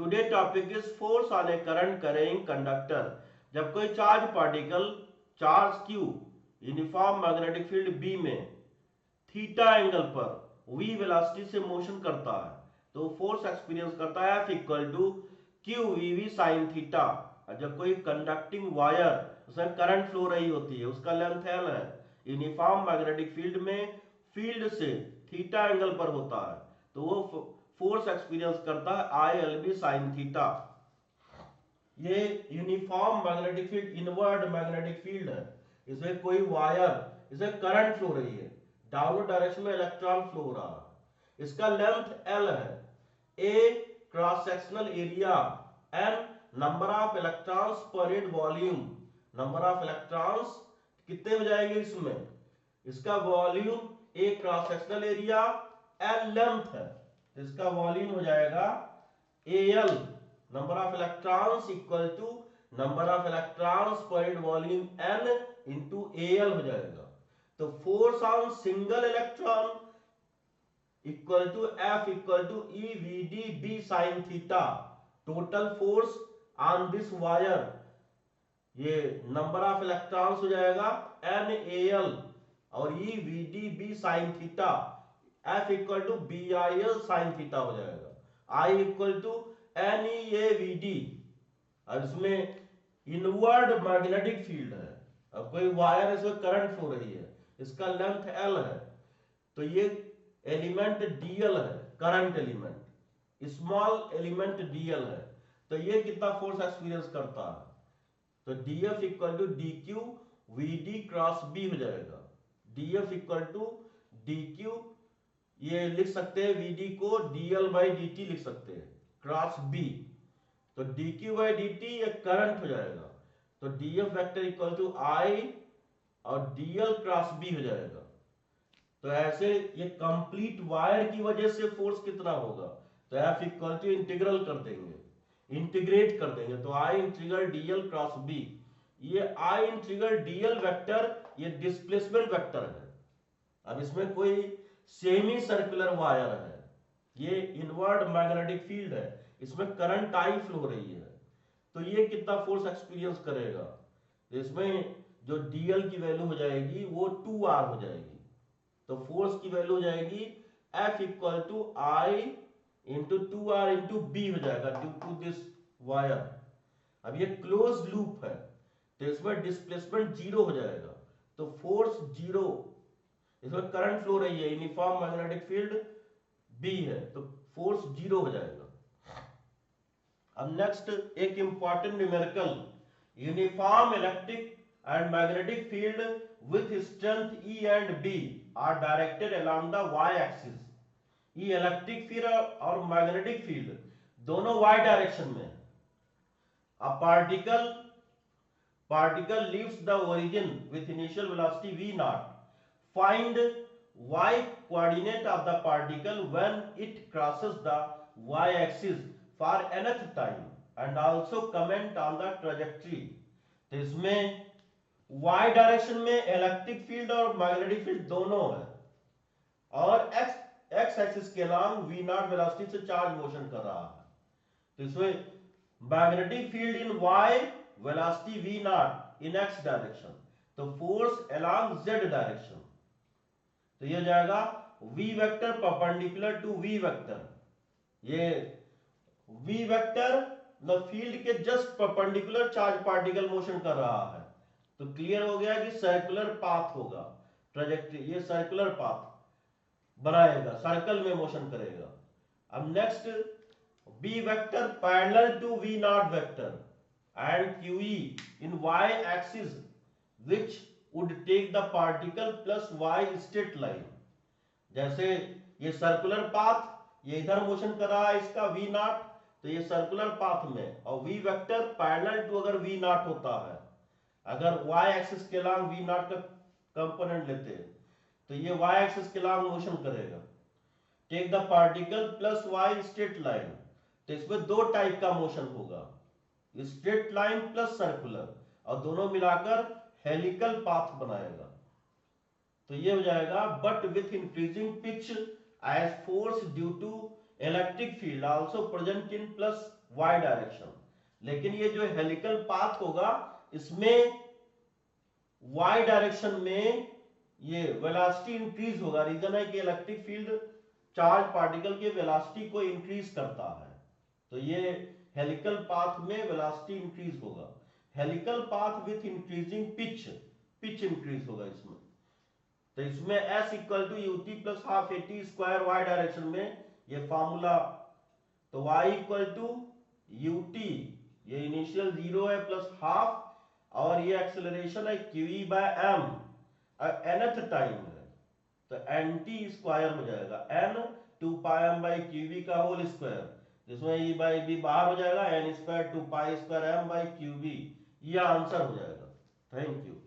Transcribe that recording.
Today topic is force on a current carrying conductor. जब कोई charge particle charge Q uniform magnetic field B में theta angle पर v velocity से motion करता है तो फोर्स एक्सपीरियंस करता है F equal to Q V V sine theta. जब कोई कंडक्टिंग वायर उसमें करंट फ्लो रही होती है, उसका लेंथ L है, यूनिफॉर्म मैग्नेटिक फील्ड में फील्ड से थीटा एंगल पर होता है तो वो फोर्स एक्सपीरियंस करता है I L B sine theta. ये uniform magnetic field inward magnetic field है। इसमें कोई वायर, इसमें करंट फ्लो रही है, डाउनवर्ड डायरेक्शन में इलेक्ट्रॉन फ्लो हो रहा है, इसका लेंथ L है, A cross sectional area, N number of electrons per unit volume. Number of electrons कितने हो जाएंगे इसमें, इसका volume A cross sectional area, L length है तो इसका वॉल्यूम हो जाएगा AL number of electrons equal to number of electrons per unit volume N into AL हो जाएगा। तो force on single electron equal to F equal to EVD B sine theta. Total force on this wire, ये number of electrons हो जाएगा NAL और EVD B sine theta. F equal to BIL sine theta हो जाएगा। I equal to NEAVD। अब इसमें inward magnetic field है, अब कोई वायर इसमें करंट फ्लो रही है, इसका लेंथ L है तो ये एलिमेंट DL है, current element, small element DL है तो ये कितना फोर्स एक्सपीरियंस करता है तो DF equal to DQ VD cross B हो जाएगा। DF इक्वल टू DQ, ये लिख सकते हैं VD को DL बाई DT लिख सकते हैं क्रॉस B, तो DQ बाई DT ये करंट हो जाएगा तो DF vector equal to I और DL क्रॉस B हो जाएगा। तो ऐसे ये कंप्लीट वायर की वजह से फोर्स कितना होगा तो F इक्वल टू इंटीग्रल कर देंगे, इंटीग्रेट कर देंगे तो I integral DL cross B। ये I इंटीग्रल DL वेक्टर ये डिस्प्लेसमेंट वेक्टर है। अब इसमें कोई सेमी सर्कुलर वायर है, ये इनवर्ड मैग्नेटिक फील्ड है, इसमें करंट I फ्लो रही है तो ये कितना फोर्स एक्सपीरियंस करेगा तो इसमें जो DL की वैल्यू हो जाएगी वो 2R हो जाएगी तो फोर्स की वैल्यू हो जाएगी F equal to I into 2R into B हो जाएगा ड्यू टू दिस वायर। अब ये क्लोज लूप है तो इसमें डिस्प्लेसमेंट जीरो हो जाएगा तो फोर्स जीरो, इसमें करंट फ्लो रही है, यूनिफॉर्म मैग्नेटिक फील्ड B है तो फोर्स जीरो हो जाएगा। अब नेक्स्ट एक important numerical, uniform electric and magnetic field with strength E and B are directed along the y axis. ये इलेक्ट्रिक फील्ड और मैग्नेटिक फील्ड दोनों y डायरेक्शन में। A particle leaves the origin with initial velocity v naught. Find y coordinate of the particle when it crosses the y axis for nth time and also comment on the trajectory। तो इसमें y direction में electric field और magnetic field दोनों है और x axis के along v naught velocity से charge motion कर रहा है तो इसमें magnetic field in y velocity v naught in x direction तो फोर्स अलोंग z डायरेक्शन तो ये जाएगा v vector perpendicular to v vector. ये v वेक्टर द फील्ड के just perpendicular charge particle motion कर रहा है तो क्लियर हो गया कि सर्कुलर पाथ होगा, ट्रैजेक्टरी ये सर्कुलर पाथ बनाएगा, सर्कल में मोशन करेगा। अब next b vector parallel to v naught vector and QE in y axis which would take the particle plus y straight line। जैसे ये सर्कुलर पाथ, ये इधर मोशन कर रहा है इसका v नॉट तो ये सर्कुलर पाथ में और v वेक्टर पैरेलल टू अगर v नॉट होता है, अगर y एक्सिस के अलॉन्ग v नॉट का कंपोनेंट लेते हैं तो ये y एक्सिस के अलॉन्ग मोशन करेगा, take the particle plus y straight line. तो इसमें दो टाइप का मोशन होगा, स्ट्रेट लाइन प्लस सर्कुलर और दोनों मिलाकर हेलिकल पाथ बनाएगा तो ये हो जाएगा but with increasing pitch as force due to electric field also present in plus y direction. लेकिन ये जो हेलिकल पाथ होगा इसमें वाई डायरेक्शन में ये वेलोसिटी इंक्रीज होगा। रीजन है कि इलेक्ट्रिक फील्ड चार्ज पार्टिकल के वेलोसिटी को इंक्रीज करता है, तो ये हेलिकल पाथ में वेलोसिटी इंक्रीज होगा। Helical path with increasing pitch, pitch increase होगा इसमें। तो इसमें s equal to ut plus half at square y direction में ये फॉर्मूला, तो y इक्वल टू यूटी, ये इनिशियल जीरो है, प्लस हाफ, और ये एक्सेलरेशन है q by m, nth time है तो एन टी स्क्वायर हो जाएगा, n 2 pi m by q का होल स्क्वायर, जिसमें e बाई बी बाहर हो जाएगा, n square 2 pi square m by q, ये आंसर हो जाएगा। Thank you.